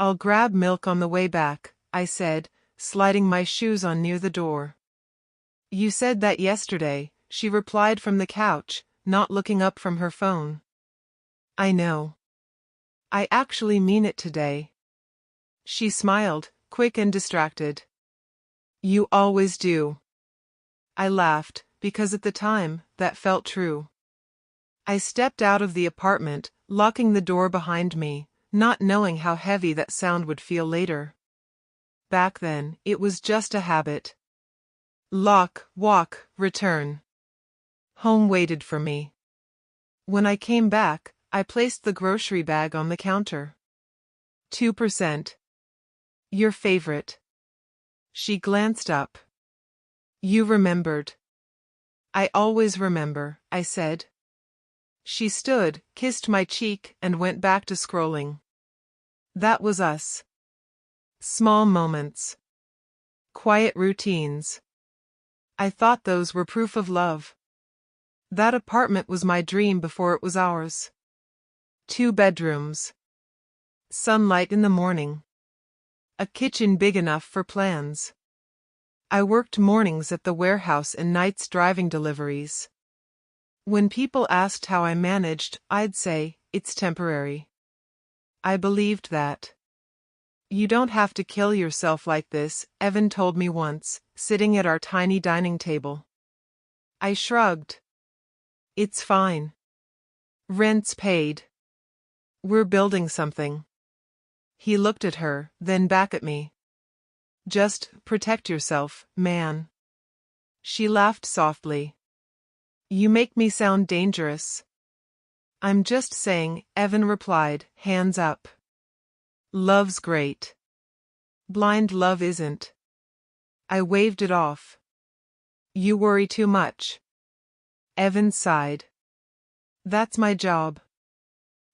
I'll grab milk on the way back, I said, sliding my shoes on near the door. You said that yesterday, she replied from the couch, not looking up from her phone. I know. I actually mean it today. She smiled, quick and distracted. You always do. I laughed, because at the time, that felt true. I stepped out of the apartment, locking the door behind me, not knowing how heavy that sound would feel later. Back then, it was just a habit. Lock, walk, return. Home waited for me. When I came back, I placed the grocery bag on the counter. 2%. Your favorite. She glanced up. You remembered. I always remember, I said. She stood, kissed my cheek, and went back to scrolling. That was us. Small moments. Quiet routines. I thought those were proof of love. That apartment was my dream before it was ours. 2 bedrooms. Sunlight in the morning. A kitchen big enough for plans. I worked mornings at the warehouse and nights driving deliveries. When people asked how I managed, I'd say, it's temporary. I believed that. You don't have to kill yourself like this, Evan told me once, sitting at our tiny dining table. I shrugged. It's fine. Rent's paid. We're building something. He looked at her, then back at me. Just protect yourself, man. She laughed softly. You make me sound dangerous. I'm just saying, Evan replied, hands up. Love's great. Blind love isn't. I waved it off. You worry too much. Evan sighed. That's my job.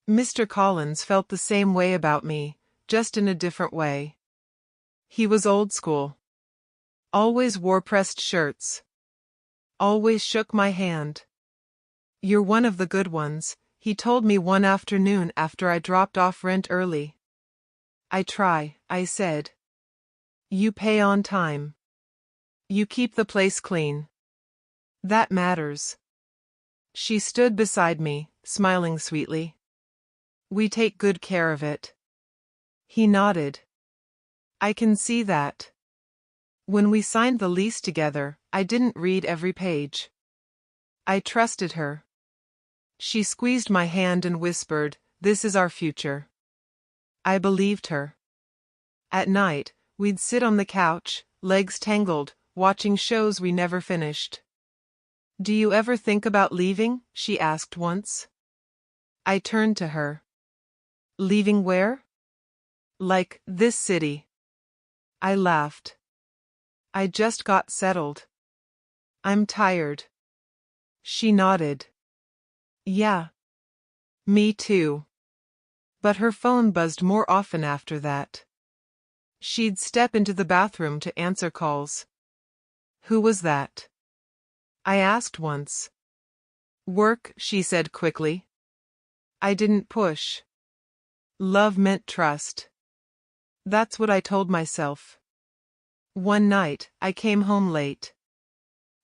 Mr. Collins felt the same way about me, just in a different way. He was old school. Always wore pressed shirts. Always shook my hand. You're one of the good ones, he told me one afternoon after I dropped off rent early. I try, I said. You pay on time. You keep the place clean. That matters. She stood beside me, smiling sweetly. We take good care of it. He nodded. I can see that. When we signed the lease together, I didn't read every page. I trusted her. She squeezed my hand and whispered, "This is our future." I believed her. At night, we'd sit on the couch, legs tangled, watching shows we never finished. "Do you ever think about leaving?" she asked once. I turned to her. Leaving where? Like, this city. I laughed. I just got settled. I'm tired. She nodded. Yeah. Me too. But her phone buzzed more often after that. She'd step into the bathroom to answer calls. Who was that? I asked once. Work, she said quickly. I didn't push. Love meant trust. That's what I told myself. One night, I came home late.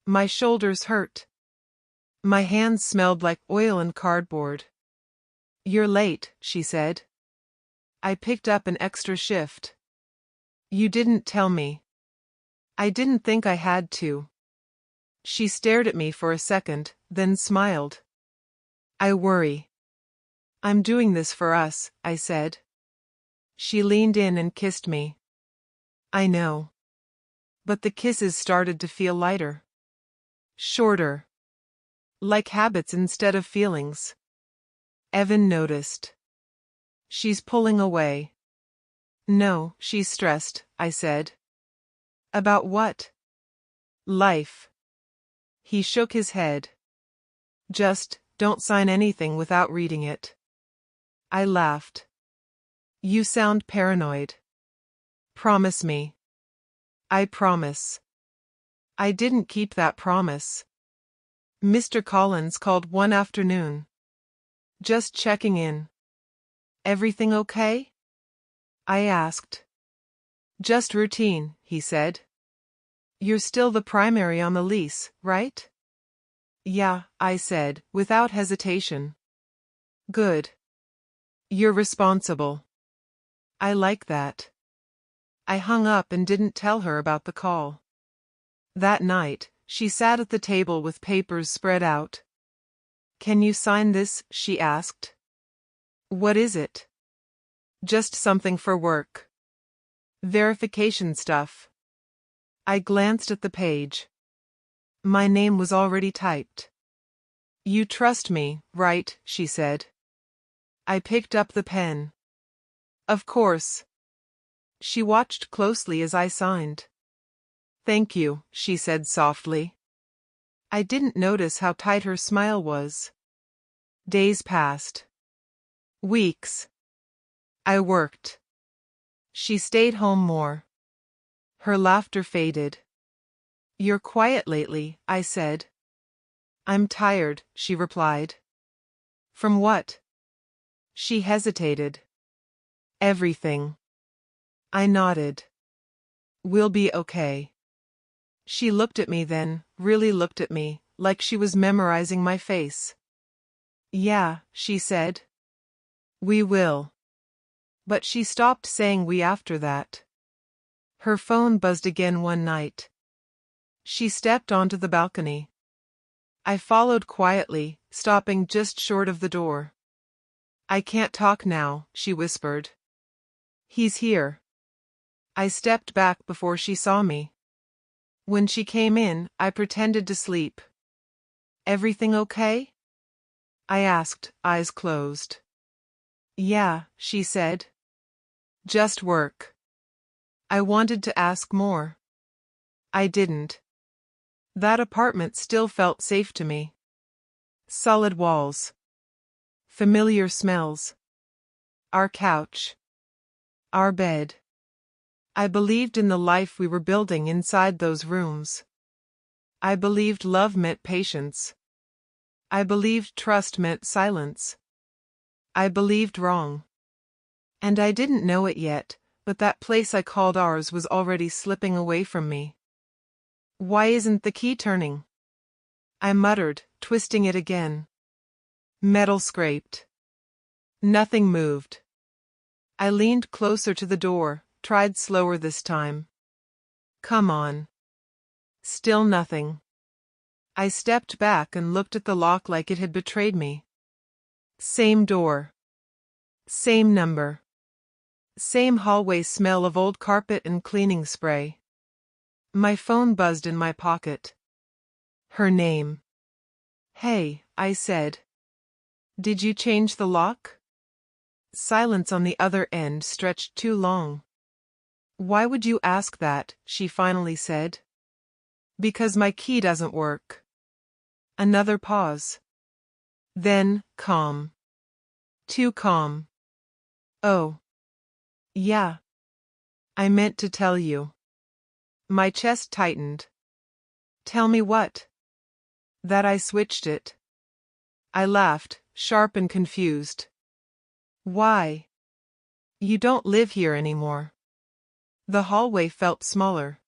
My shoulders hurt. My hands smelled like oil and cardboard. You're late, she said. I picked up an extra shift. You didn't tell me. I didn't think I had to. She stared at me for a second, then smiled. I worry. I'm doing this for us, I said. She leaned in and kissed me. I know. But the kisses started to feel lighter. Shorter. Like habits instead of feelings. Evan noticed. She's pulling away. No, she's stressed, I said. About what? Life. He shook his head. Just, don't sign anything without reading it. I laughed. You sound paranoid. Promise me. I promise. I didn't keep that promise. Mr. Collins called one afternoon. Just checking in. Everything okay? I asked. Just routine, he said. You're still the primary on the lease, right? Yeah, I said, without hesitation. Good. You're responsible. I like that. I hung up and didn't tell her about the call. That night, she sat at the table with papers spread out. Can you sign this? She asked. What is it? Just something for work. Verification stuff. I glanced at the page. My name was already typed. You trust me, right? She said. I picked up the pen. Of course. She watched closely as I signed. Thank you, she said softly. I didn't notice how tight her smile was. Days passed. Weeks. I worked. She stayed home more. Her laughter faded. You're quiet lately, I said. I'm tired, she replied. From what? She hesitated. Everything. I nodded. We'll be okay. She looked at me then, really looked at me, like she was memorizing my face. Yeah, she said. We will. But she stopped saying we after that. Her phone buzzed again one night. She stepped onto the balcony. I followed quietly, stopping just short of the door. I can't talk now, she whispered. He's here. I stepped back before she saw me. When she came in, I pretended to sleep. Everything okay? I asked, eyes closed. Yeah, she said. Just work. I wanted to ask more. I didn't. That apartment still felt safe to me. Solid walls. Familiar smells. Our couch. Our bed. I believed in the life we were building inside those rooms. I believed love meant patience. I believed trust meant silence. I believed wrong. And I didn't know it yet, but that place I called ours was already slipping away from me. Why isn't the key turning? I muttered, twisting it again. Metal scraped. Nothing moved. I leaned closer to the door, tried slower this time. Come on. Still nothing. I stepped back and looked at the lock like it had betrayed me. Same door. Same number. Same hallway smell of old carpet and cleaning spray. My phone buzzed in my pocket. Her name. Hey, I said. Did you change the lock? Silence on the other end stretched too long. Why would you ask that? She finally said. Because my key doesn't work. Another pause. Then, calm. Too calm. Oh. Yeah. I meant to tell you. My chest tightened. Tell me what? That I switched it. I laughed, sharp and confused. Why? You don't live here anymore. The hallway felt smaller.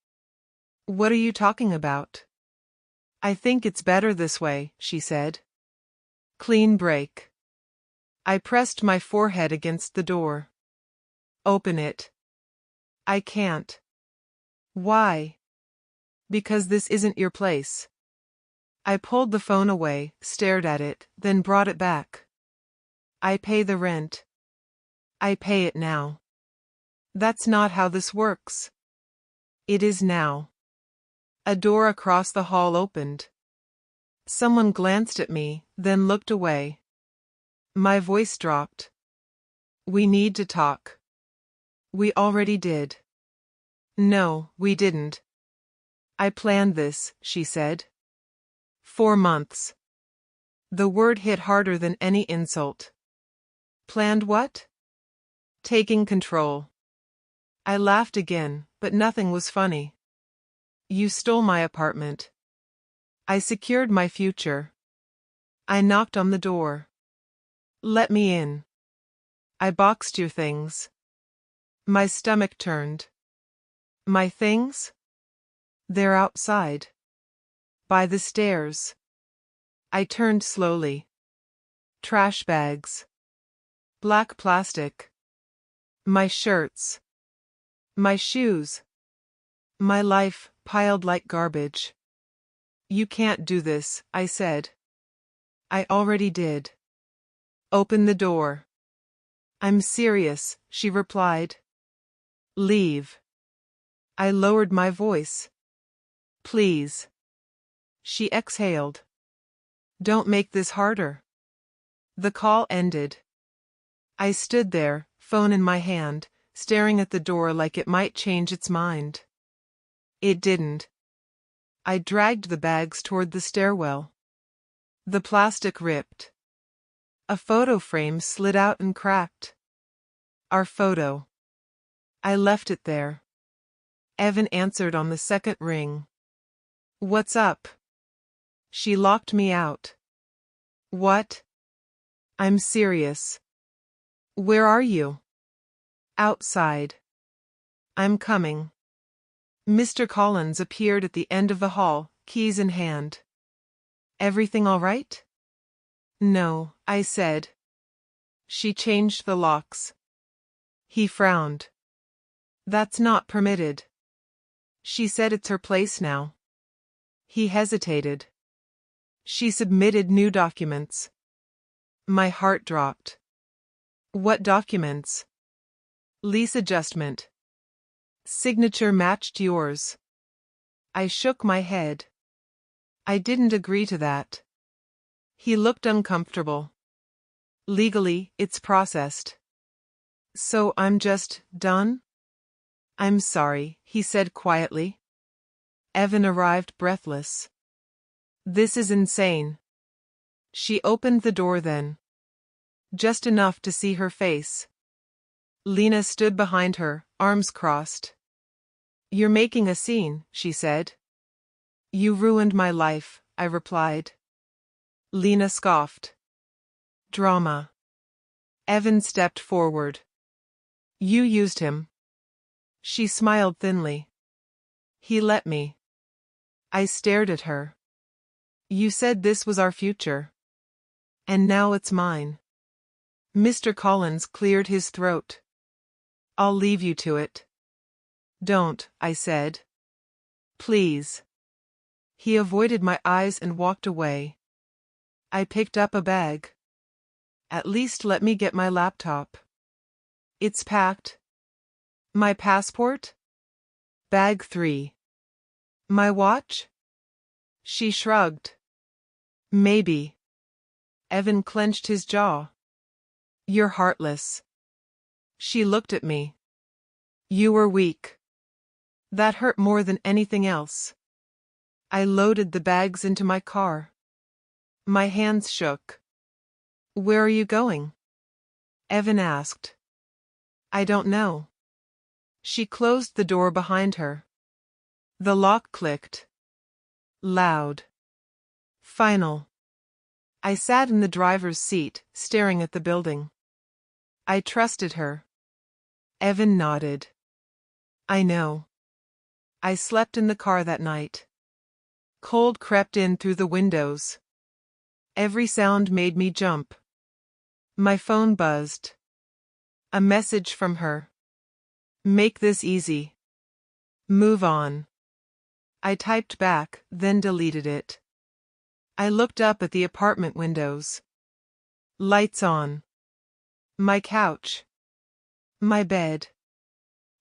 What are you talking about? I think it's better this way, she said. Clean break. I pressed my forehead against the door. Open it. I can't. Why? Because this isn't your place. I pulled the phone away, stared at it, then brought it back. I pay the rent. I pay it now. That's not how this works. It is now. A door across the hall opened. Someone glanced at me, then looked away. My voice dropped. We need to talk. We already did. No, we didn't. I planned this, she said. 4 months. The word hit harder than any insult. Planned what? Taking control. I laughed again, but nothing was funny. You stole my apartment. I secured my future. I knocked on the door. Let me in. I boxed your things. My stomach turned. My things? They're outside. By the stairs. I turned slowly. Trash bags. Black plastic. My shirts. My shoes. My life, piled like garbage. You can't do this, I said. I already did. Open the door. I'm serious, she replied. Leave. I lowered my voice. Please. She exhaled. Don't make this harder. The call ended. I stood there, phone in my hand, staring at the door like it might change its mind. It didn't. I dragged the bags toward the stairwell. The plastic ripped. A photo frame slid out and cracked. Our photo. I left it there. Evan answered on the second ring. What's up? She locked me out. What? I'm serious. Where are you? Outside. I'm coming. Mr. Collins appeared at the end of the hall, keys in hand. Everything all right? No, I said. She changed the locks. He frowned. That's not permitted. She said it's her place now. He hesitated. She submitted new documents. My heart dropped. What documents? Lease adjustment. Signature matched yours. I shook my head. I didn't agree to that. He looked uncomfortable. Legally, it's processed. So I'm just done? I'm sorry, he said quietly. Evan arrived breathless. This is insane. She opened the door then. Just enough to see her face. Lena stood behind her, arms crossed. You're making a scene, she said. You ruined my life, I replied. Lena scoffed. Drama. Evan stepped forward. You used him. She smiled thinly. He let me. I stared at her. You said this was our future. And now it's mine. Mr. Collins cleared his throat. I'll leave you to it. Don't, I said. Please. He avoided my eyes and walked away. I picked up a bag. At least let me get my laptop. It's packed. My passport? Bag 3. My watch? She shrugged. Maybe. Evan clenched his jaw. You're heartless. She looked at me. You were weak. That hurt more than anything else. I loaded the bags into my car. My hands shook. Where are you going? Evan asked. I don't know. She closed the door behind her. The lock clicked. Loud. Final. I sat in the driver's seat, staring at the building. I trusted her. Evan nodded. I know. I slept in the car that night. Cold crept in through the windows. Every sound made me jump. My phone buzzed. A message from her. Make this easy. Move on. I typed back, then deleted it. I looked up at the apartment windows. Lights on. My couch. My bed.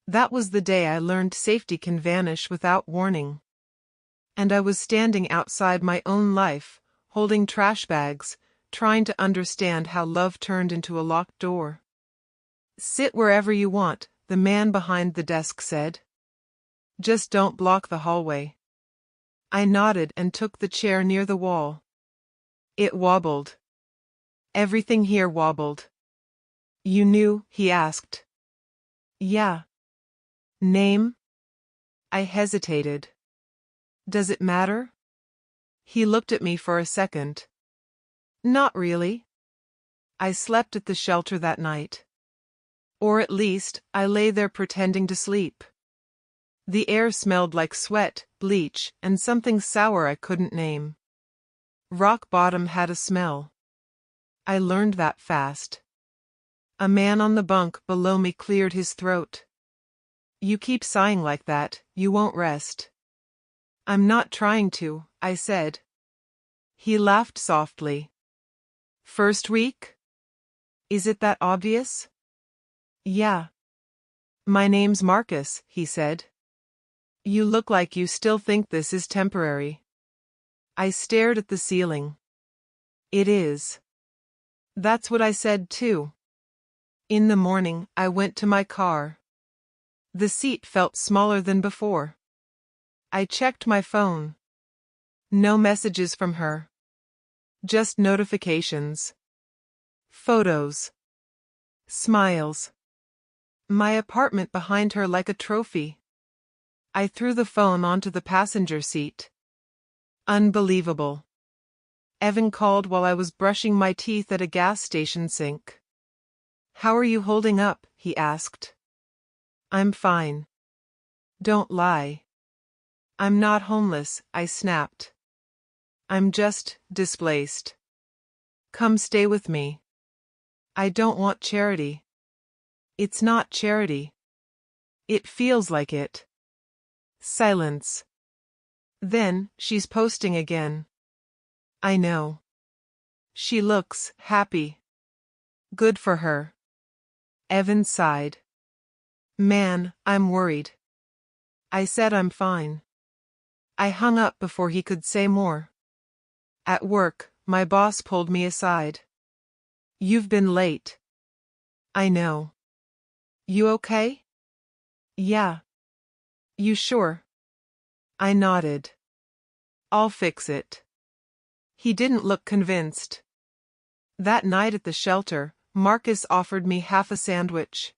That was the day I learned safety can vanish without warning. And I was standing outside my own life, holding trash bags, trying to understand how love turned into a locked door. Sit wherever you want, the man behind the desk said. Just don't block the hallway. I nodded and took the chair near the wall. It wobbled. Everything here wobbled. You knew? He asked. Yeah. Name? I hesitated. Does it matter? He looked at me for a second. Not really. I slept at the shelter that night. Or at least, I lay there pretending to sleep. The air smelled like sweat, bleach, and something sour I couldn't name. Rock bottom had a smell. I learned that fast. A man on the bunk below me cleared his throat. You keep sighing like that, you won't rest. I'm not trying to, I said. He laughed softly. First week? Is it that obvious? Yeah. My name's Marcus, he said. You look like you still think this is temporary. I stared at the ceiling. It is. That's what I said too. In the morning, I went to my car. The seat felt smaller than before. I checked my phone. No messages from her. Just notifications. Photos. Smiles. My apartment behind her like a trophy. I threw the phone onto the passenger seat. Unbelievable. Evan called while I was brushing my teeth at a gas station sink. How are you holding up? He asked. I'm fine. Don't lie. I'm not homeless, I snapped. I'm just displaced. Come stay with me. I don't want charity. It's not charity. It feels like it. Silence. Then, she's posting again. I know. She looks happy. Good for her. Evan sighed. Man, I'm worried. I said I'm fine. I hung up before he could say more. At work, my boss pulled me aside. You've been late. I know. You okay? Yeah. You sure? I nodded. I'll fix it. He didn't look convinced. That night at the shelter, Marcus offered me half a sandwich.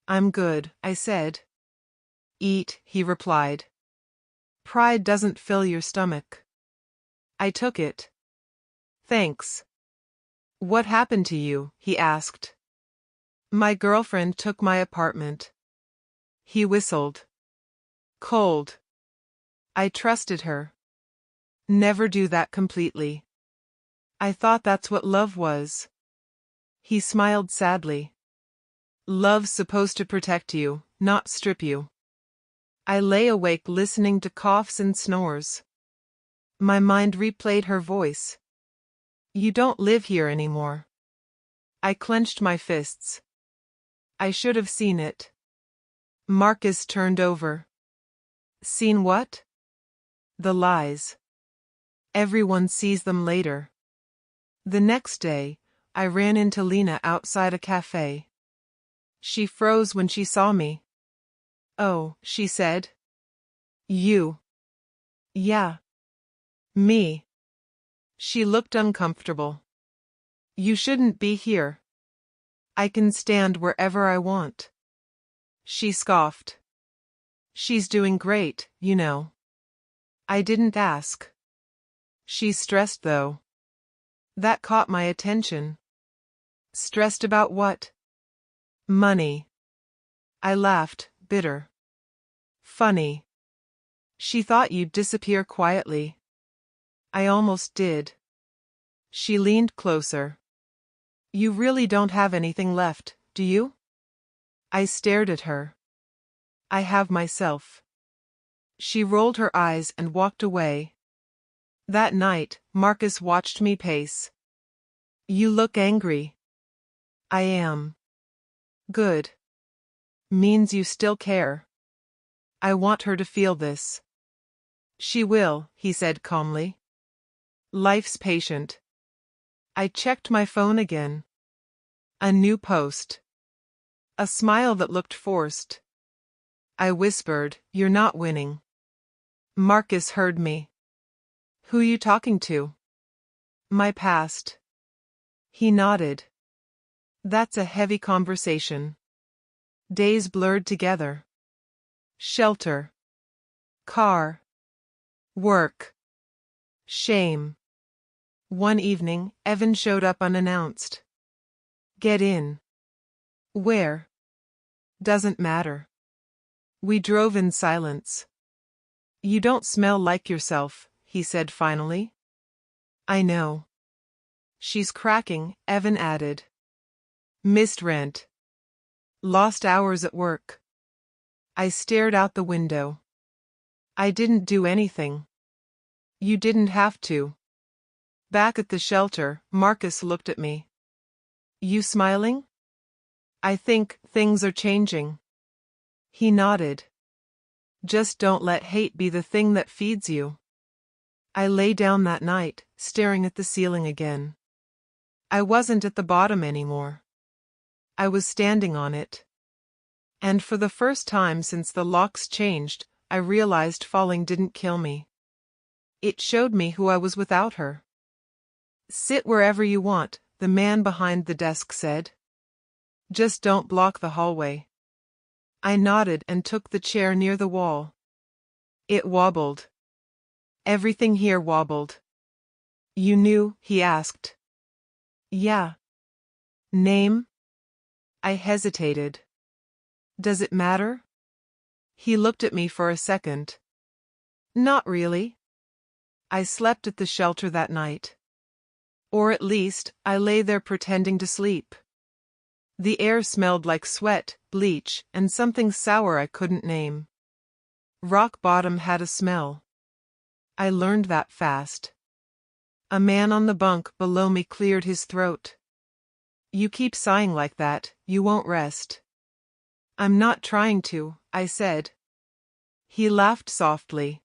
I'm good, I said. Eat, he replied. Pride doesn't fill your stomach. I took it. Thanks. What happened to you? He asked. My girlfriend took my apartment. He whistled. Cold. I trusted her. Never do that completely. I thought that's what love was. He smiled sadly. Love's supposed to protect you, not strip you. I lay awake listening to coughs and snores. My mind replayed her voice. You don't live here anymore. I clenched my fists. I should have seen it. Marcus turned over. Seen what? The lies. Everyone sees them later. The next day, I ran into Lena outside a cafe. She froze when she saw me. Oh, she said. You. Yeah. Me. She looked uncomfortable. You shouldn't be here. I can stand wherever I want. She scoffed. She's doing great, you know. I didn't ask. She's stressed though. That caught my attention. Stressed about what? Money. I laughed, bitter. Funny. She thought you'd disappear quietly. I almost did. She leaned closer. You really don't have anything left, do you? I stared at her. I have myself. She rolled her eyes and walked away. That night, Marcus watched me pace. You look angry. I am. Good. Means you still care. I want her to feel this. She will, he said calmly. Life's patient. I checked my phone again. A new post. A smile that looked forced. I whispered, You're not winning. Marcus heard me. Who you talking to? My past. He nodded. That's a heavy conversation. Days blurred together. Shelter. Car. Work. Shame. One evening, Evan showed up unannounced. Get in. Where? Doesn't matter. We drove in silence. You don't smell like yourself, he said finally. I know. She's cracking, Evan added. Missed rent. Lost hours at work. I stared out the window. I didn't do anything. You didn't have to. Back at the shelter, Marcus looked at me. You smiling? I think things are changing. He nodded. Just don't let hate be the thing that feeds you. I lay down that night, staring at the ceiling again. I wasn't at the bottom anymore. I was standing on it. And for the first time since the locks changed, I realized falling didn't kill me. It showed me who I was without her. Sit wherever you want, the man behind the desk said. Just don't block the hallway. I nodded and took the chair near the wall. It wobbled. Everything here wobbled. You knew? He asked. Yeah. Name? I hesitated. Does it matter? He looked at me for a second. Not really. I slept at the shelter that night. Or at least, I lay there pretending to sleep. The air smelled like sweat, bleach, and something sour I couldn't name. Rock bottom had a smell. I learned that fast. A man on the bunk below me cleared his throat. You keep sighing like that, you won't rest. I'm not trying to, I said. He laughed softly.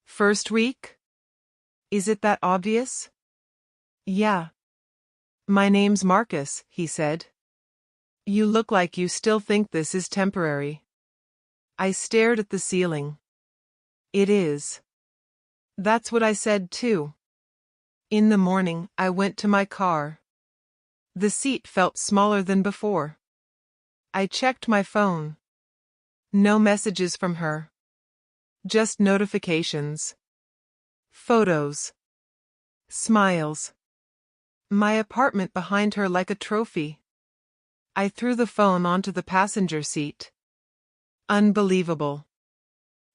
First week? Is it that obvious? Yeah. My name's Marcus, he said. You look like you still think this is temporary. I stared at the ceiling. It is. That's what I said too. In the morning, I went to my car. The seat felt smaller than before. I checked my phone. No messages from her. Just notifications. Photos. Smiles. My apartment behind her like a trophy. I threw the phone onto the passenger seat. Unbelievable.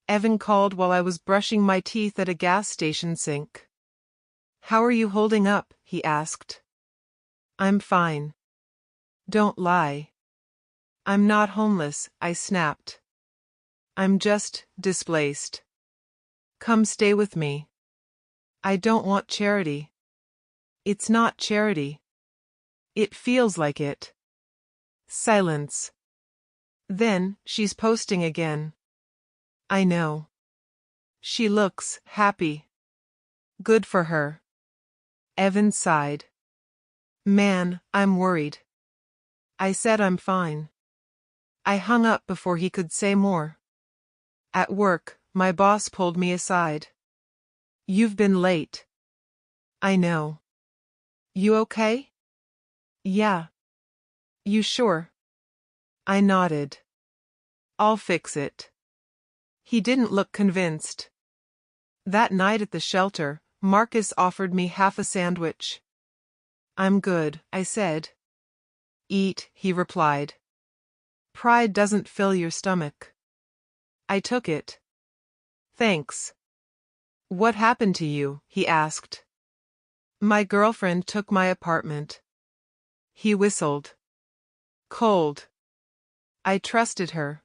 Evan called while I was brushing my teeth at a gas station sink. How are you holding up? He asked. I'm fine. Don't lie. I'm not homeless, I snapped. I'm just displaced. Come stay with me. I don't want charity. It's not charity. It feels like it. Silence. Then, she's posting again. I know. She looks happy. Good for her. Evan sighed. Man, I'm worried. I said I'm fine. I hung up before he could say more. At work, my boss pulled me aside. You've been late. I know. You okay? Yeah. You sure? I nodded. I'll fix it. He didn't look convinced. That night at the shelter, Marcus offered me half a sandwich. I'm good, I said. Eat, he replied. Pride doesn't fill your stomach. I took it. Thanks. What happened to you? He asked. My girlfriend took my apartment. He whistled. Cold. I trusted her.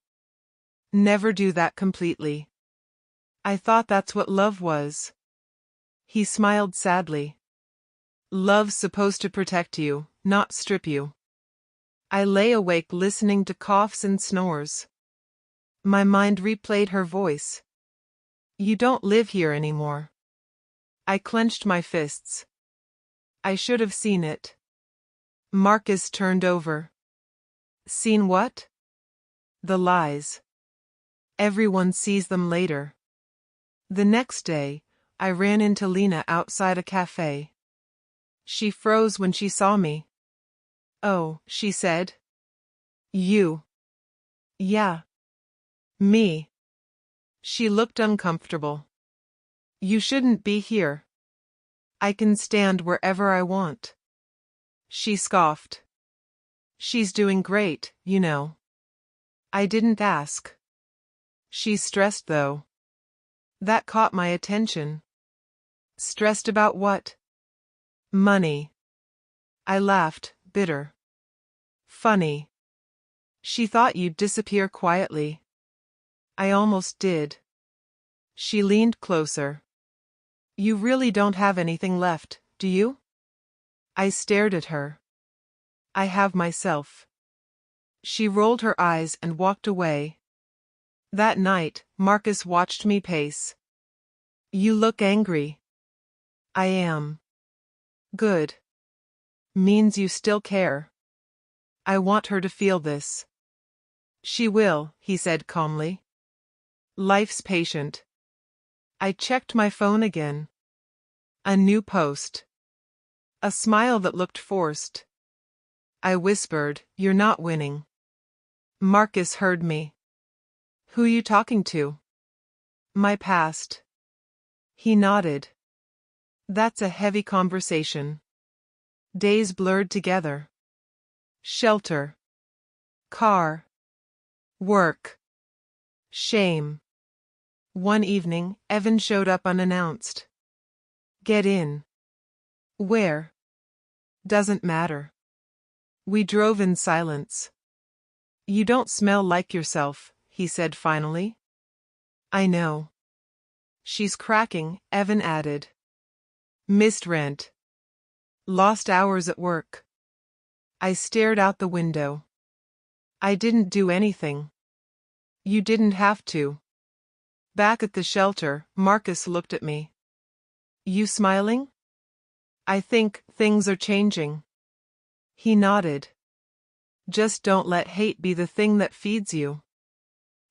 Never do that completely. I thought that's what love was. He smiled sadly. Love's supposed to protect you, not strip you. I lay awake listening to coughs and snores. My mind replayed her voice. You don't live here anymore. I clenched my fists. I should have seen it. Marcus turned over. Seen what? The lies. Everyone sees them later. The next day, I ran into Lena outside a cafe. She froze when she saw me. Oh, she said. You. Yeah. Me. She looked uncomfortable. You shouldn't be here. I can stand wherever I want. She scoffed. She's doing great, you know. I didn't ask. She's stressed though. That caught my attention. Stressed about what? Money. I laughed, bitter. Funny. She thought you'd disappear quietly. I almost did. She leaned closer. You really don't have anything left, do you? I stared at her. I have myself. She rolled her eyes and walked away. That night, Marcus watched me pace. You look angry. I am. Good. Means you still care. I want her to feel this. She will, he said calmly. Life's patient. I checked my phone again. A new post. A smile that looked forced. I whispered, "You're not winning." Marcus heard me. Who you talking to? My past. He nodded. That's a heavy conversation. Days blurred together. Shelter. Car. Work. Shame. One evening, Evan showed up unannounced. Get in. Where? Doesn't matter. We drove in silence. You don't smell like yourself, he said finally. I know. She's cracking, Evan added. Missed rent. Lost hours at work. I stared out the window. I didn't do anything. You didn't have to. Back at the shelter, Marcus looked at me. You smiling? I think things are changing. He nodded. Just don't let hate be the thing that feeds you.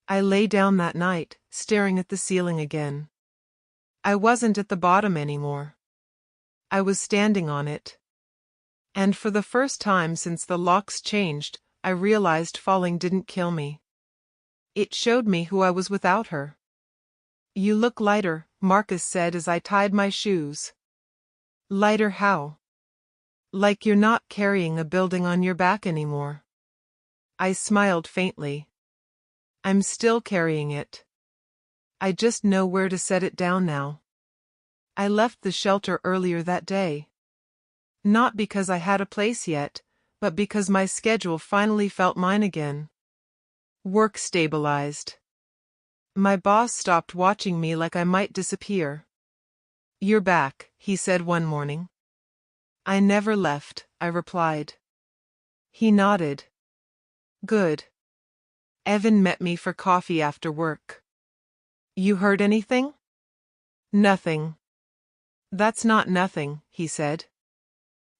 I lay down that night, staring at the ceiling again. I wasn't at the bottom anymore. I was standing on it. And for the first time since the locks changed, I realized falling didn't kill me. It showed me who I was without her. You look lighter, Marcus said as I tied my shoes. Lighter how? Like you're not carrying a building on your back anymore. I smiled faintly. I'm still carrying it. I just know where to set it down now. I left the shelter earlier that day. Not because I had a place yet, but because my schedule finally felt mine again. Work stabilized. My boss stopped watching me like I might disappear. You're back, he said one morning. I never left, I replied. He nodded. Good. Evan met me for coffee after work. You heard anything? Nothing. That's not nothing, he said.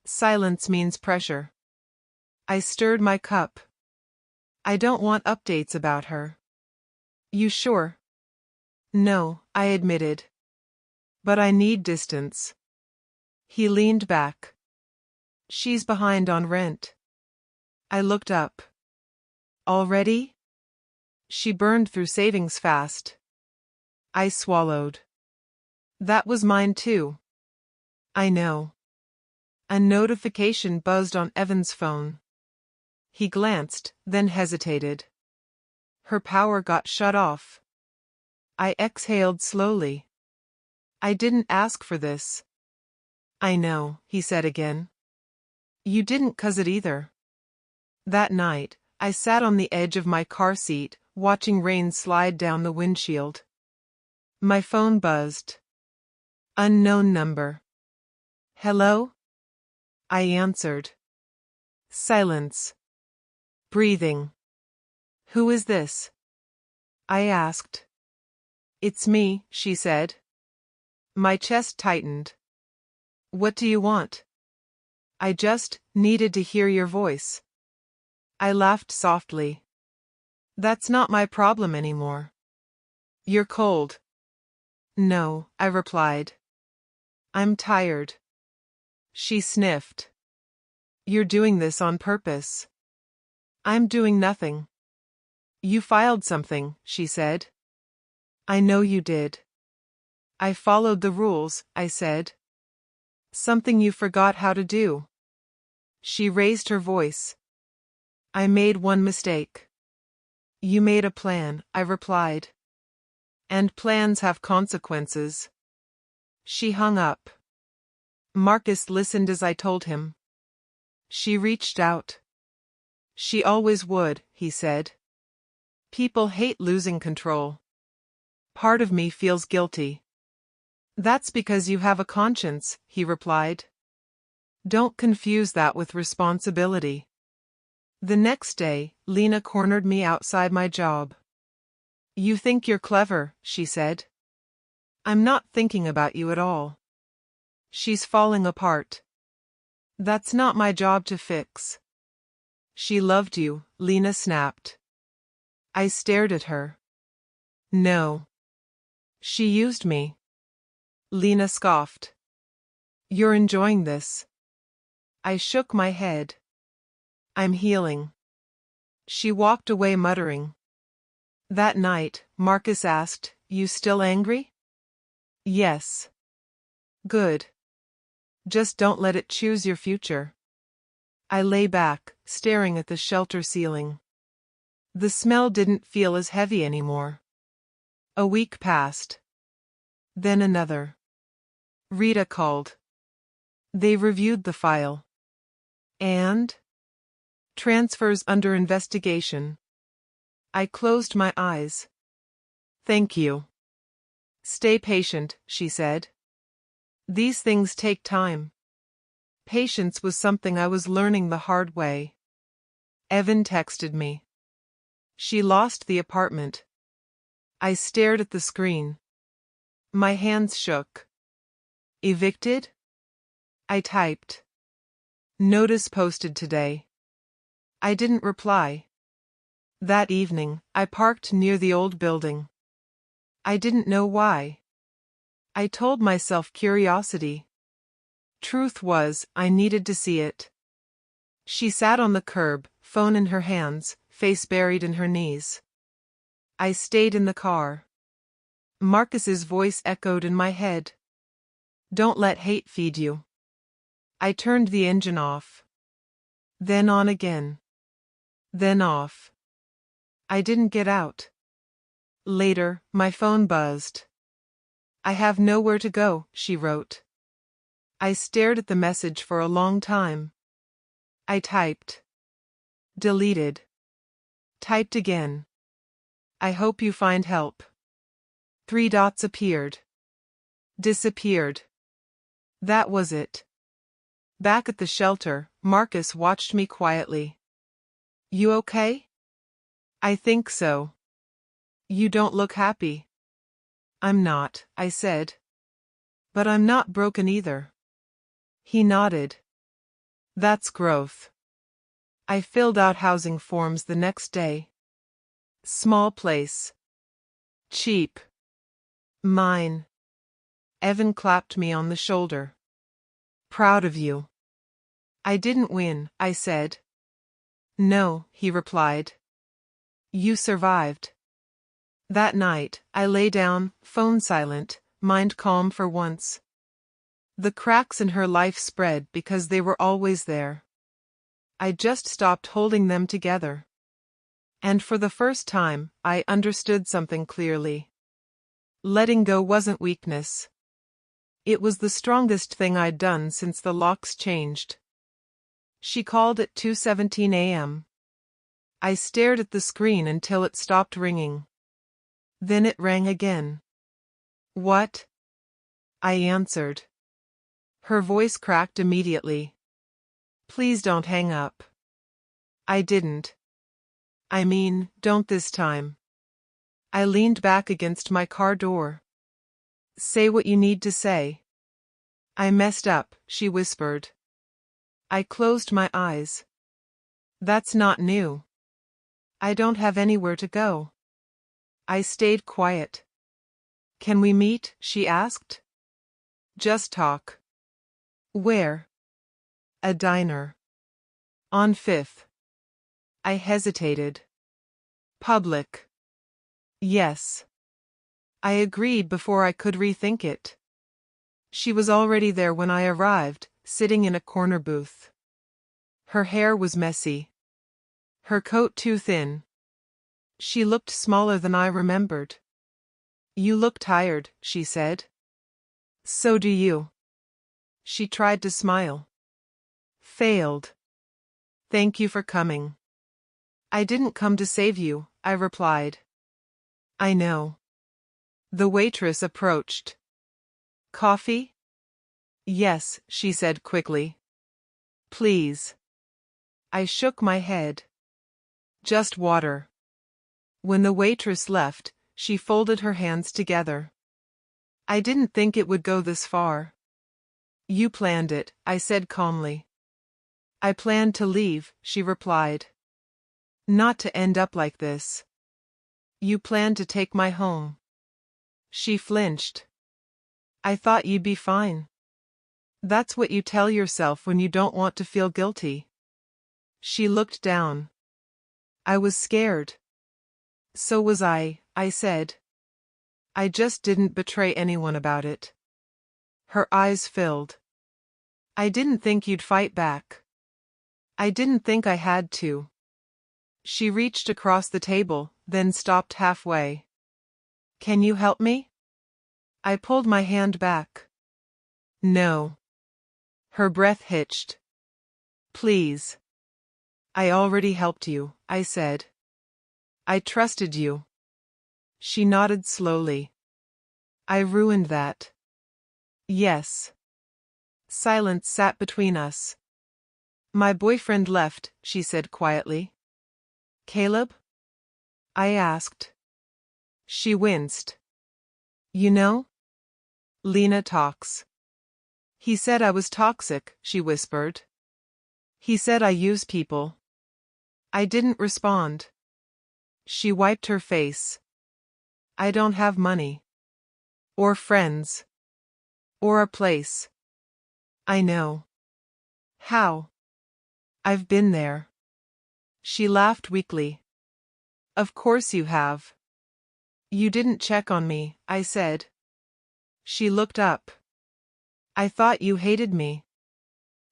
Silence means pressure. I stirred my cup. I don't want updates about her. You sure? No, I admitted. But I need distance. He leaned back. She's behind on rent. I looked up. Already? She burned through savings fast. I swallowed. That was mine too. I know. A notification buzzed on Evan's phone. He glanced, then hesitated. Her power got shut off. I exhaled slowly. I didn't ask for this. I know, he said again. You didn't cause it either. That night, I sat on the edge of my car seat, watching rain slide down the windshield. My phone buzzed. Unknown number. Hello? I answered. Silence. Breathing. Who is this? I asked. It's me, she said. My chest tightened. What do you want? I just needed to hear your voice. I laughed softly. That's not my problem anymore. You're cold. No, I replied. I'm tired. She sniffed. You're doing this on purpose. I'm doing nothing. You filed something, she said. I know you did. I followed the rules, I said. Something you forgot how to do. She raised her voice. I made one mistake. You made a plan, I replied. And plans have consequences. She hung up. Marcus listened as I told him. She reached out. She always would, he said. People hate losing control. Part of me feels guilty. That's because you have a conscience, he replied. Don't confuse that with responsibility. The next day, Lena cornered me outside my job. You think you're clever, she said. I'm not thinking about you at all. She's falling apart. That's not my job to fix. She loved you, Lena snapped. I stared at her. No. She used me. Lena scoffed. You're enjoying this. I shook my head. I'm healing. She walked away muttering. That night, Marcus asked, You still angry? Yes. Good. Just don't let it choose your future. I lay back, staring at the shelter ceiling. The smell didn't feel as heavy anymore. A week passed. Then another. Rita called. They reviewed the file. And? Transfers under investigation. I closed my eyes. Thank you. Stay patient, she said. These things take time. Patience was something I was learning the hard way. Evan texted me. She lost the apartment. I stared at the screen. My hands shook. Evicted? I typed. Notice posted today. I didn't reply. That evening, I parked near the old building. I didn't know why. I told myself curiosity. Truth was, I needed to see it. She sat on the curb, phone in her hands, face buried in her knees. I stayed in the car. Marcus's voice echoed in my head. Don't let hate feed you. I turned the engine off. Then on again. Then off. I didn't get out. Later, my phone buzzed. I have nowhere to go, she wrote. I stared at the message for a long time. I typed. Deleted. Typed again. I hope you find help. 3 dots appeared. Disappeared. That was it. Back at the shelter, Marcus watched me quietly. You okay? I think so. You don't look happy. I'm not, I said. But I'm not broken either. He nodded. That's growth. I filled out housing forms the next day. Small place. Cheap. Mine. Evan clapped me on the shoulder. Proud of you. I didn't win, I said. No, he replied. You survived. That night, I lay down, phone silent, mind calm for once. The cracks in her life spread because they were always there. I just stopped holding them together. And for the first time, I understood something clearly. Letting go wasn't weakness. It was the strongest thing I'd done since the locks changed. She called at 2:17 a.m. I stared at the screen until it stopped ringing. Then it rang again. What? I answered. Her voice cracked immediately. Please don't hang up. I didn't. I mean, don't this time. I leaned back against my car door. Say what you need to say. I messed up, she whispered. I closed my eyes. That's not new. I don't have anywhere to go. I stayed quiet. Can we meet? She asked. Just talk. Where? A diner. On 5th. I hesitated. Public. Yes. I agreed before I could rethink it. She was already there when I arrived, sitting in a corner booth. Her hair was messy. Her coat too thin. She looked smaller than I remembered. You look tired, she said. So do you. She tried to smile. Failed. Thank you for coming. I didn't come to save you, I replied. I know. The waitress approached. Coffee? Yes, she said quickly. Please. I shook my head. Just water. When the waitress left, she folded her hands together. I didn't think it would go this far. You planned it, I said calmly. I planned to leave, she replied. Not to end up like this. You planned to take my home. She flinched. I thought you'd be fine. That's what you tell yourself when you don't want to feel guilty. She looked down. I was scared. So was I said. I just didn't betray anyone about it. Her eyes filled. I didn't think you'd fight back. I didn't think I had to. She reached across the table, then stopped halfway. Can you help me? I pulled my hand back. No. Her breath hitched. Please. I already helped you, I said. I trusted you. She nodded slowly. I ruined that. Yes. Silence sat between us. My boyfriend left, she said quietly. Caleb? I asked. She winced. You know? Lena talks. He said I was toxic, she whispered. He said I use people. I didn't respond. She wiped her face. I don't have money. Or friends. Or a place. I know. How? I've been there. She laughed weakly. Of course you have. You didn't check on me, I said. She looked up. I thought you hated me.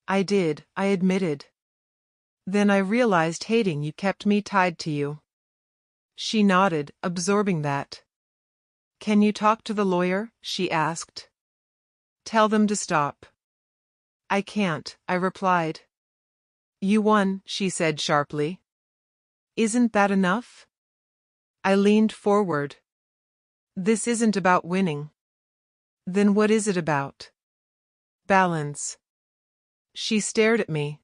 I did, I admitted. Then I realized hating you kept me tied to you. She nodded, absorbing that. Can you talk to the lawyer? She asked. Tell them to stop. I can't, I replied. You won, she said sharply. Isn't that enough? I leaned forward. This isn't about winning. Then what is it about? Balance. She stared at me.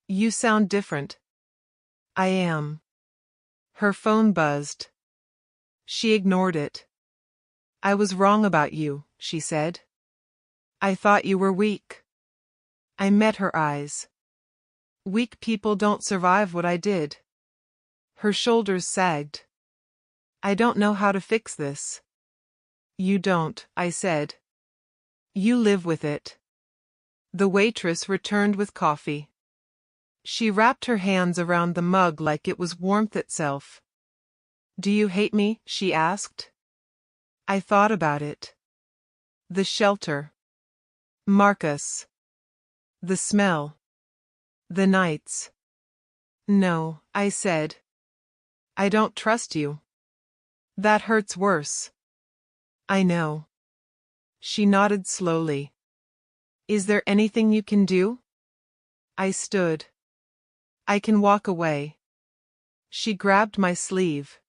You sound different. I am. Her phone buzzed. She ignored it. I was wrong about you, she said. I thought you were weak. I met her eyes. Weak people don't survive what I did. Her shoulders sagged. I don't know how to fix this. You don't, I said. You live with it. The waitress returned with coffee. She wrapped her hands around the mug like it was warmth itself. Do you hate me? She asked. I thought about it. The shelter. Marcus. The smell. The nights. No, I said. I don't trust you. That hurts worse. I know. She nodded slowly. Is there anything you can do? I stood. I can walk away. She grabbed my sleeve.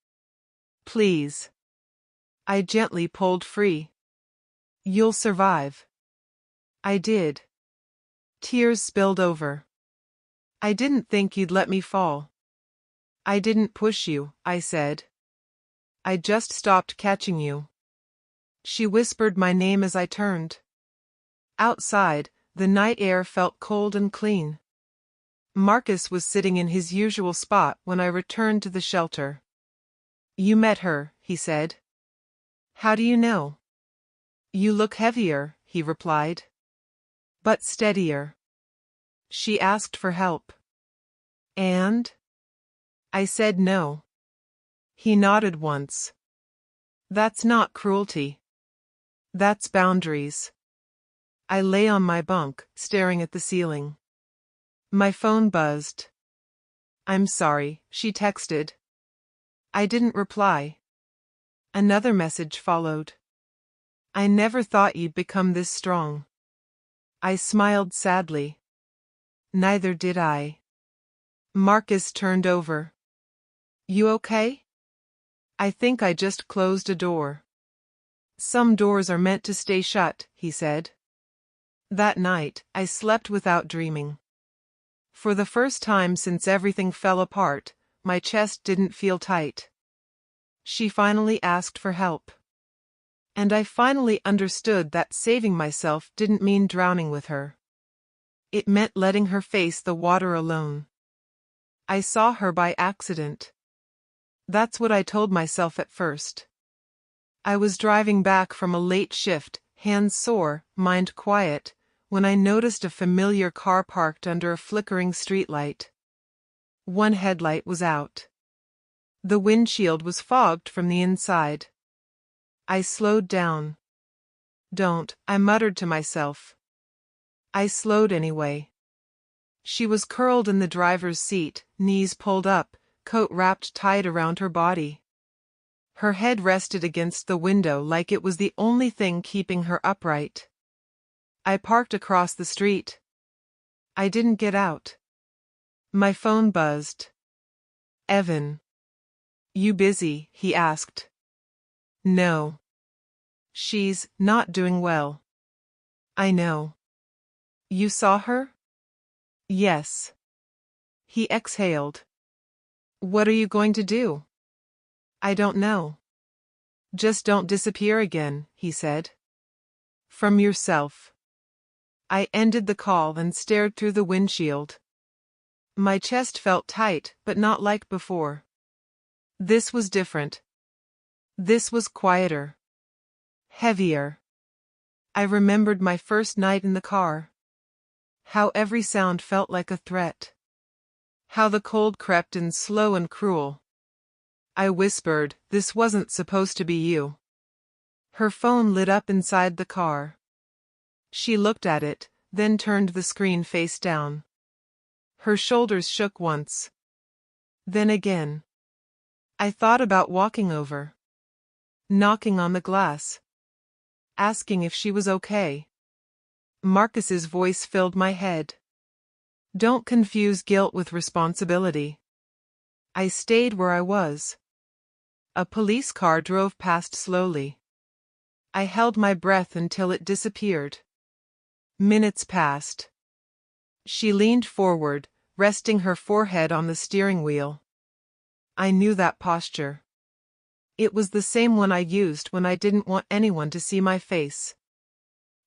Please. I gently pulled free. You'll survive. I did. Tears spilled over. I didn't think you'd let me fall. I didn't push you, I said. I just stopped catching you. She whispered my name as I turned. Outside, the night air felt cold and clean. Marcus was sitting in his usual spot when I returned to the shelter. You met her, he said. How do you know? You look heavier, he replied. But steadier. She asked for help. And? I said no. He nodded once. That's not cruelty. That's boundaries. I lay on my bunk, staring at the ceiling. My phone buzzed. I'm sorry, she texted. I didn't reply. Another message followed. I never thought you'd become this strong. I smiled sadly. Neither did I. Marcus turned over. You okay? I think I just closed a door. Some doors are meant to stay shut, he said. That night, I slept without dreaming. For the first time since everything fell apart, my chest didn't feel tight. She finally asked for help. And I finally understood that saving myself didn't mean drowning with her. It meant letting her face the water alone. I saw her by accident. That's what I told myself at first. I was driving back from a late shift, hands sore, mind quiet, when I noticed a familiar car parked under a flickering streetlight. One headlight was out. The windshield was fogged from the inside. I slowed down. Don't, I muttered to myself. I slowed anyway. She was curled in the driver's seat, knees pulled up, coat wrapped tight around her body. Her head rested against the window like it was the only thing keeping her upright. I parked across the street. I didn't get out. My phone buzzed. Evan. You busy? He asked. No. She's not doing well. I know. You saw her? Yes. He exhaled. What are you going to do? I don't know. Just don't disappear again, he said. From yourself. I ended the call and stared through the windshield. My chest felt tight, but not like before. This was different. This was quieter. Heavier. I remembered my first night in the car. How every sound felt like a threat. How the cold crept in slow and cruel. I whispered, this wasn't supposed to be you. Her phone lit up inside the car. She looked at it, then turned the screen face down. Her shoulders shook once. Then again. I thought about walking over. Knocking on the glass. Asking if she was okay. Marcus's voice filled my head. Don't confuse guilt with responsibility. I stayed where I was. A police car drove past slowly. I held my breath until it disappeared. Minutes passed. She leaned forward, resting her forehead on the steering wheel. I knew that posture. It was the same one I used when I didn't want anyone to see my face.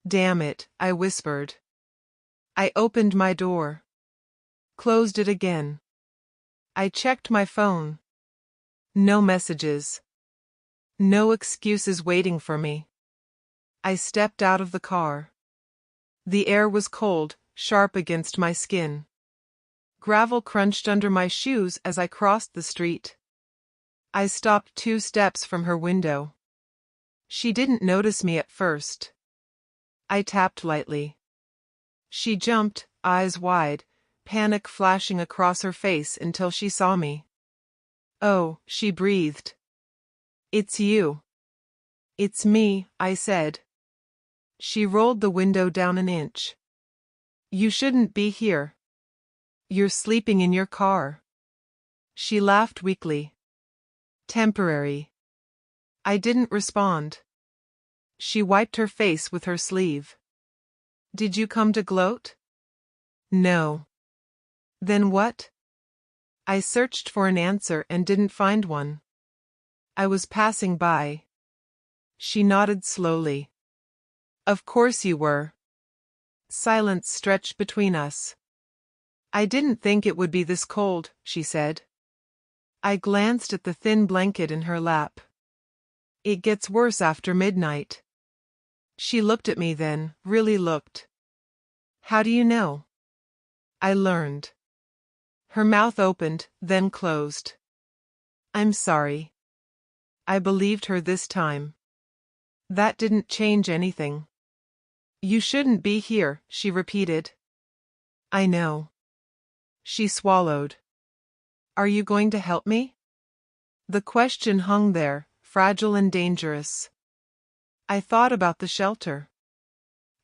Damn it, I whispered. I opened my door. Closed it again. I checked my phone. No messages. No excuses waiting for me. I stepped out of the car. The air was cold, sharp against my skin. Gravel crunched under my shoes as I crossed the street. I stopped 2 steps from her window. She didn't notice me at first. I tapped lightly. She jumped, eyes wide, panic flashing across her face until she saw me. Oh, she breathed. It's you. It's me, I said. She rolled the window down an inch. You shouldn't be here. You're sleeping in your car. She laughed weakly. Temporary. I didn't respond. She wiped her face with her sleeve. Did you come to gloat? No. Then what? I searched for an answer and didn't find one. I was passing by. She nodded slowly. Of course you were. Silence stretched between us. I didn't think it would be this cold, she said. I glanced at the thin blanket in her lap. It gets worse after midnight. She looked at me then, really looked. How do you know? I learned. Her mouth opened, then closed. I'm sorry. I believed her this time. That didn't change anything. You shouldn't be here, she repeated. I know. She swallowed. Are you going to help me? The question hung there, fragile and dangerous. I thought about the shelter.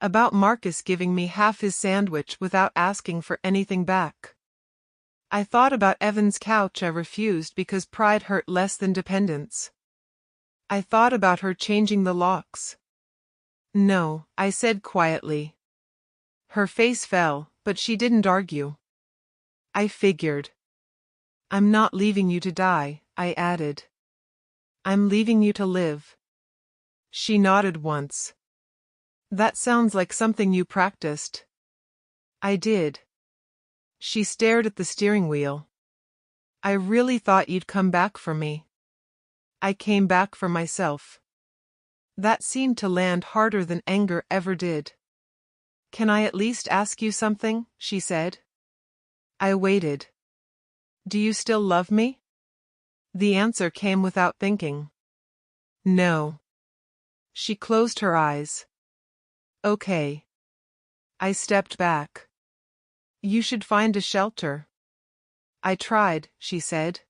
About Marcus giving me half his sandwich without asking for anything back. I thought about Evan's couch I refused because pride hurt less than dependence. I thought about her changing the locks. No, I said quietly. Her face fell, but she didn't argue. I figured. I'm not leaving you to die, I added. I'm leaving you to live. She nodded once. That sounds like something you practiced. I did. She stared at the steering wheel. I really thought you'd come back for me. I came back for myself. That seemed to land harder than anger ever did. Can I at least ask you something? She said. I waited. Do you still love me? The answer came without thinking. No. She closed her eyes. Okay. I stepped back. You should find a shelter. I tried, she said.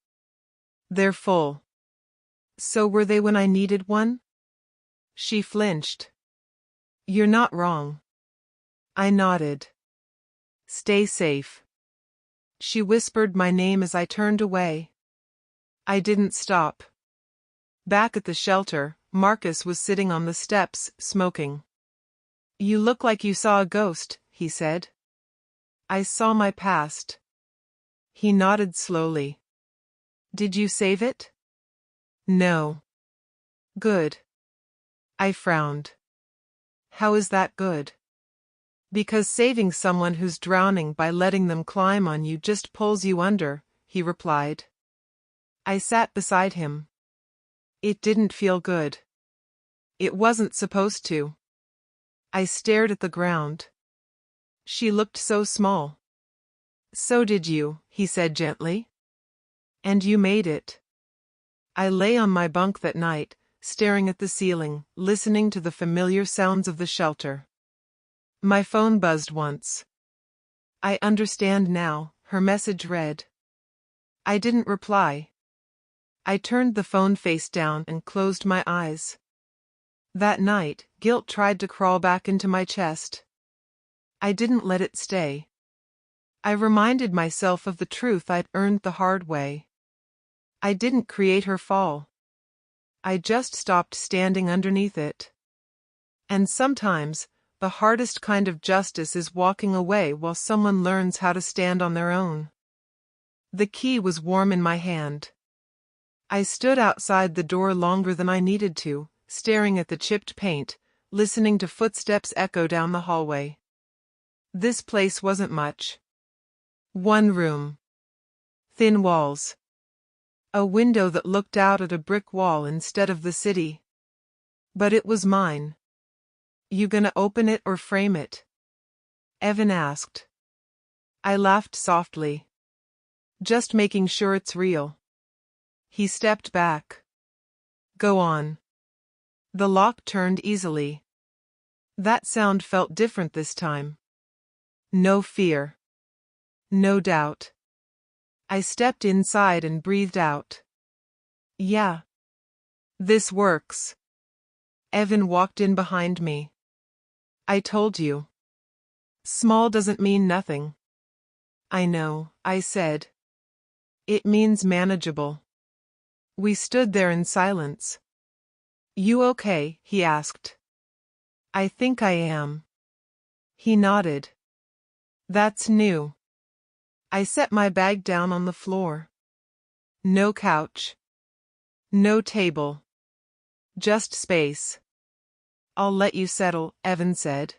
They're full. So were they when I needed one? She flinched. You're not wrong. I nodded. Stay safe. She whispered my name as I turned away. I didn't stop. Back at the shelter, Marcus was sitting on the steps, smoking. You look like you saw a ghost, he said. I saw my past. He nodded slowly. Did you save it? No. Good. I frowned. How is that good? Because saving someone who's drowning by letting them climb on you just pulls you under, he replied. I sat beside him. It didn't feel good. It wasn't supposed to. I stared at the ground. She looked so small. So did you, he said gently. And you made it. I lay on my bunk that night, staring at the ceiling, listening to the familiar sounds of the shelter. My phone buzzed once. I understand now, her message read. I didn't reply. I turned the phone face down and closed my eyes. That night, guilt tried to crawl back into my chest. I didn't let it stay. I reminded myself of the truth I'd earned the hard way. I didn't create her fall. I just stopped standing underneath it. And sometimes, the hardest kind of justice is walking away while someone learns how to stand on their own. The key was warm in my hand. I stood outside the door longer than I needed to, staring at the chipped paint, listening to footsteps echo down the hallway. This place wasn't much. One room. Thin walls. A window that looked out at a brick wall instead of the city. But it was mine. You gonna open it or frame it? Evan asked. I laughed softly. Just making sure it's real. He stepped back. Go on. The lock turned easily. That sound felt different this time. No fear. No doubt. I stepped inside and breathed out. Yeah. This works. Evan walked in behind me. I told you. Small doesn't mean nothing. I know, I said. It means manageable. We stood there in silence. You okay? He asked. I think I am. He nodded. That's new. I set my bag down on the floor. No couch. No table. Just space. I'll let you settle, Evan said.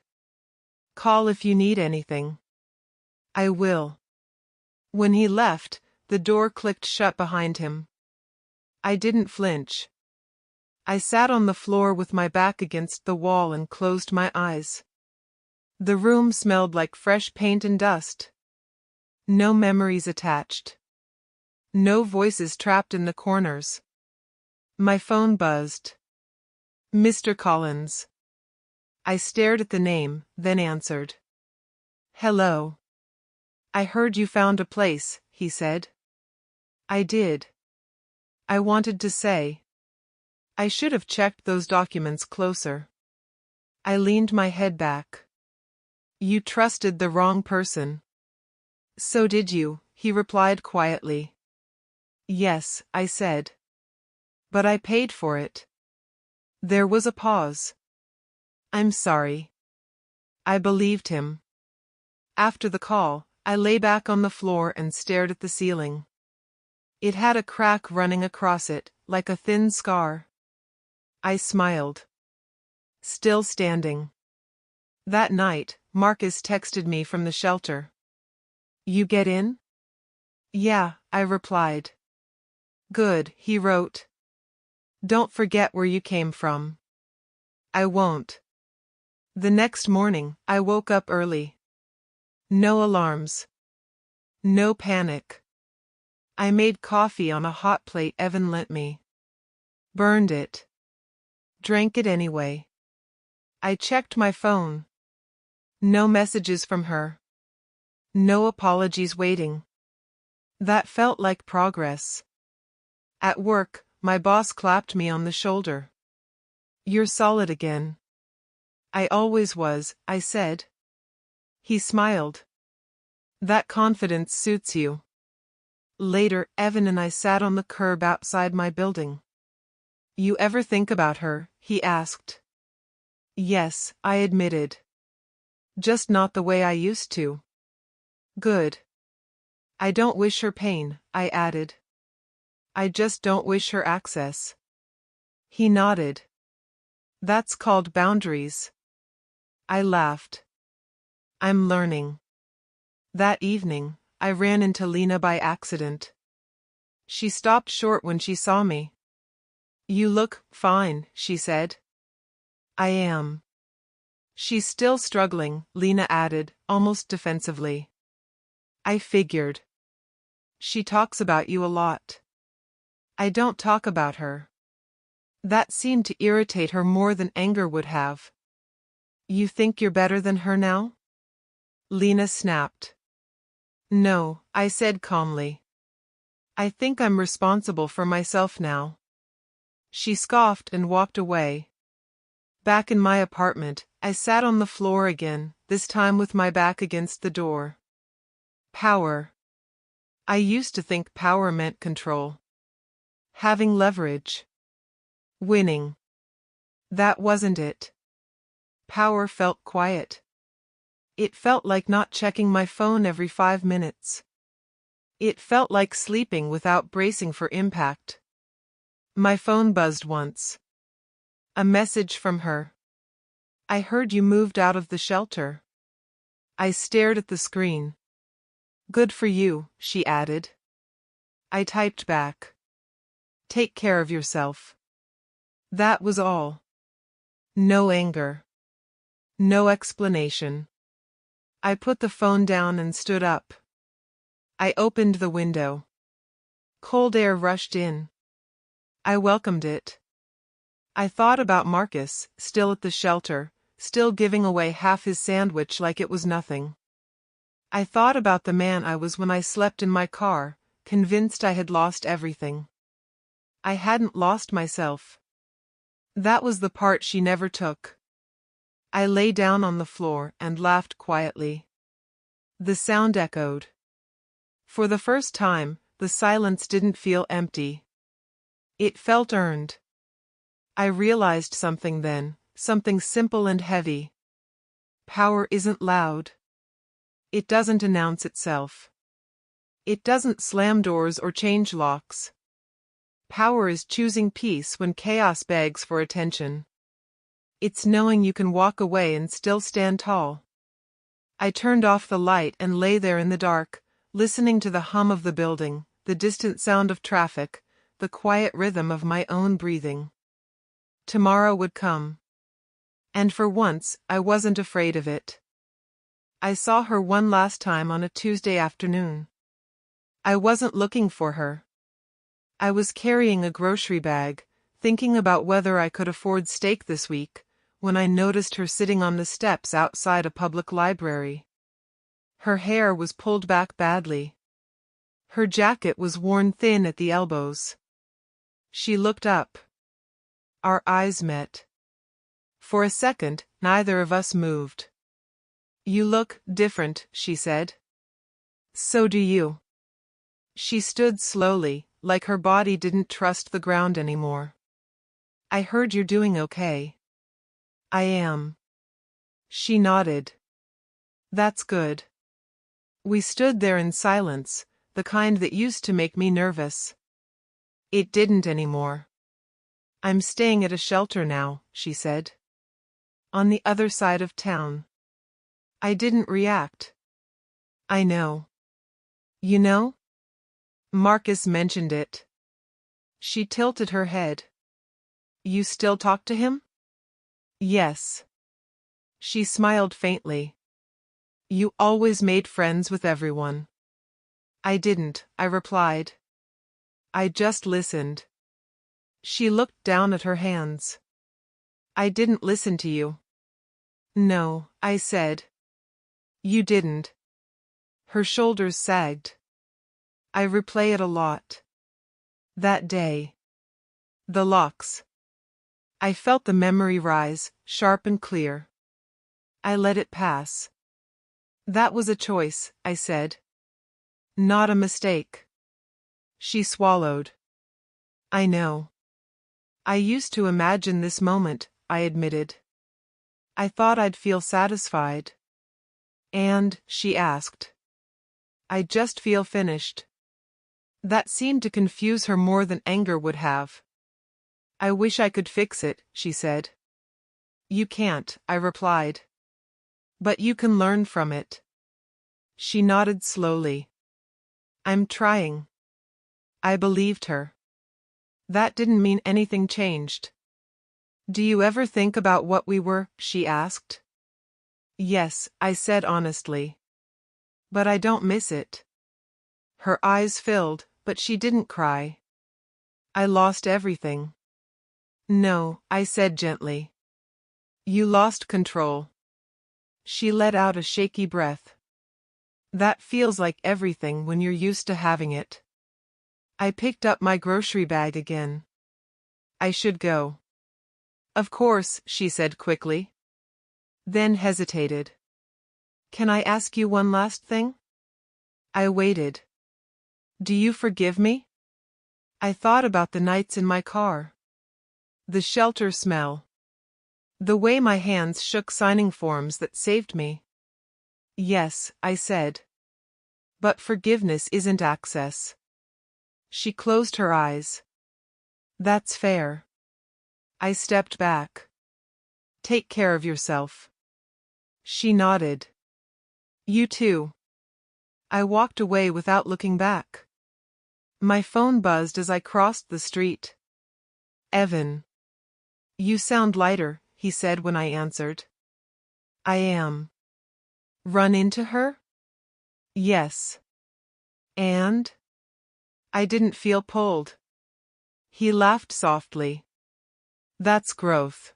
Call if you need anything. I will. When he left, the door clicked shut behind him. I didn't flinch. I sat on the floor with my back against the wall and closed my eyes. The room smelled like fresh paint and dust. No memories attached. No voices trapped in the corners. My phone buzzed. Mr. Collins. I stared at the name, then answered. Hello. I heard you found a place, he said. I did. I wanted to say. I should have checked those documents closer. I leaned my head back. You trusted the wrong person. So did you, he replied quietly. Yes, I said. But I paid for it. There was a pause. I'm sorry. I believed him. After the call, I lay back on the floor and stared at the ceiling. It had a crack running across it, like a thin scar. I smiled. Still standing. That night, Marcus texted me from the shelter. You get in? Yeah, I replied. Good, he wrote. Don't forget where you came from. I won't. The next morning, I woke up early. No alarms. No panic. I made coffee on a hot plate Evan lent me. Burned it. Drank it anyway. I checked my phone. No messages from her. No apologies waiting. That felt like progress. At work, my boss clapped me on the shoulder. You're solid again. I always was, I said. He smiled. That confidence suits you. Later, Evan and I sat on the curb outside my building. You ever think about her? He asked. Yes, I admitted. Just not the way I used to. Good. I don't wish her pain, I added. I just don't wish her access. He nodded. That's called boundaries. I laughed. I'm learning. That evening, I ran into Lena by accident. She stopped short when she saw me. You look fine, she said. I am. She's still struggling, Lena added, almost defensively. I figured. She talks about you a lot. I don't talk about her. That seemed to irritate her more than anger would have. You think you're better than her now? Lena snapped. No, I said calmly. I think I'm responsible for myself now. She scoffed and walked away. Back in my apartment, I sat on the floor again, this time with my back against the door. Power. I used to think power meant control. Having leverage. Winning. That wasn't it. Power felt quiet. It felt like not checking my phone every 5 minutes. It felt like sleeping without bracing for impact. My phone buzzed once. A message from her. I heard you moved out of the shelter. I stared at the screen. Good for you, she added. I typed back. Take care of yourself. That was all. No anger. No explanation. I put the phone down and stood up. I opened the window. Cold air rushed in. I welcomed it. I thought about Marcus, still at the shelter, still giving away half his sandwich like it was nothing. I thought about the man I was when I slept in my car, convinced I had lost everything. I hadn't lost myself. That was the part she never took. I lay down on the floor and laughed quietly. The sound echoed. For the first time, the silence didn't feel empty. It felt earned. I realized something then, something simple and heavy. Power isn't loud. It doesn't announce itself. It doesn't slam doors or change locks. Power is choosing peace when chaos begs for attention. It's knowing you can walk away and still stand tall. I turned off the light and lay there in the dark, listening to the hum of the building, the distant sound of traffic, the quiet rhythm of my own breathing. Tomorrow would come. And for once, I wasn't afraid of it. I saw her one last time on a Tuesday afternoon. I wasn't looking for her. I was carrying a grocery bag, thinking about whether I could afford steak this week, when I noticed her sitting on the steps outside a public library. Her hair was pulled back badly. Her jacket was worn thin at the elbows. She looked up. Our eyes met. For a second, neither of us moved. "You look different," she said. "So do you." She stood slowly, like her body didn't trust the ground anymore. "I heard you're doing okay." "I am." She nodded. "That's good." We stood there in silence, the kind that used to make me nervous. It didn't anymore. "I'm staying at a shelter now," she said. "On the other side of town." I didn't react. "I know." "You know?" "Marcus mentioned it." She tilted her head. "You still talk to him?" "Yes." She smiled faintly. "You always made friends with everyone." "I didn't," I replied. "I just listened." She looked down at her hands. "I didn't listen to you." "No," I said. "You didn't." Her shoulders sagged. "I replay it a lot. That day. The locks." I felt the memory rise, sharp and clear. I let it pass. "That was a choice," I said. "Not a mistake." She swallowed. "I know." "I used to imagine this moment," I admitted. "I thought I'd feel satisfied." "And," she asked. "I just feel finished." That seemed to confuse her more than anger would have. "I wish I could fix it," she said. "You can't," I replied. "But you can learn from it." She nodded slowly. "I'm trying." I believed her. That didn't mean anything changed. "Do you ever think about what we were?" she asked. "Yes," I said honestly. "But I don't miss it." Her eyes filled, but she didn't cry. "I lost everything." "No," I said gently. "You lost control." She let out a shaky breath. "That feels like everything when you're used to having it." I picked up my grocery bag again. "I should go." "Of course," she said quickly. Then hesitated. "Can I ask you one last thing?" I waited. "Do you forgive me?" I thought about the nights in my car. The shelter smell. The way my hands shook signing forms that saved me. "Yes," I said. "But forgiveness isn't access." She closed her eyes. "That's fair." I stepped back. "Take care of yourself." She nodded. "You too." I walked away without looking back. My phone buzzed as I crossed the street. "Evan." "You sound lighter," he said when I answered. "I am." "Run into her?" "Yes." "And?" I didn't feel pulled. He laughed softly. "That's growth."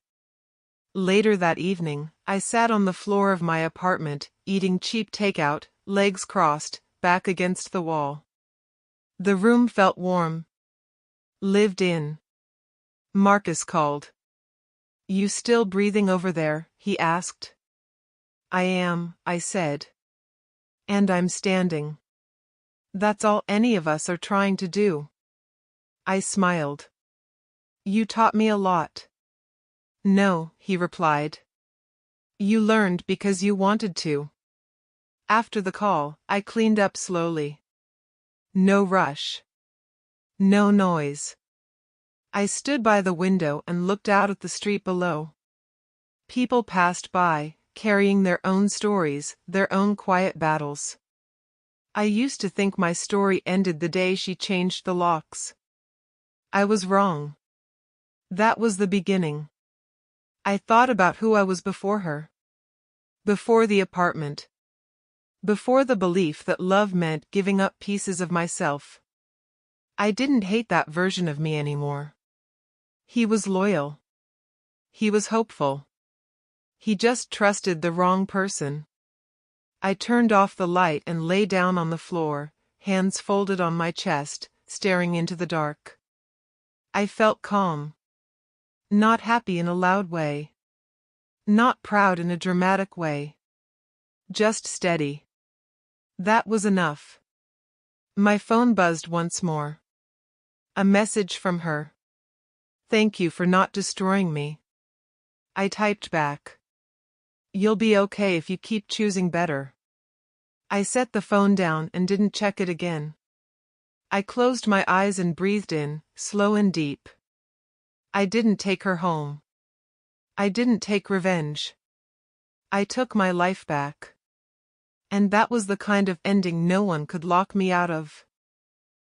Later that evening, I sat on the floor of my apartment, eating cheap takeout, legs crossed, back against the wall. The room felt warm. Lived in. Marcus called. "You still breathing over there?" he asked. "I am," I said. "And I'm standing." That's all any of us are trying to do. I smiled. "You taught me a lot." "No," he replied. "You learned because you wanted to." After the call, I cleaned up slowly. No rush. No noise. I stood by the window and looked out at the street below. People passed by, carrying their own stories, their own quiet battles. I used to think my story ended the day she changed the locks. I was wrong. That was the beginning. I thought about who I was before her. Before the apartment. Before the belief that love meant giving up pieces of myself. I didn't hate that version of me anymore. He was loyal. He was hopeful. He just trusted the wrong person. I turned off the light and lay down on the floor, hands folded on my chest, staring into the dark. I felt calm. Not happy in a loud way. Not proud in a dramatic way. Just steady. That was enough. My phone buzzed once more. A message from her. Thank you for not destroying me. I typed back. You'll be okay if you keep choosing better. I set the phone down and didn't check it again. I closed my eyes and breathed in, slow and deep. I didn't take her home. I didn't take revenge. I took my life back. And that was the kind of ending no one could lock me out of.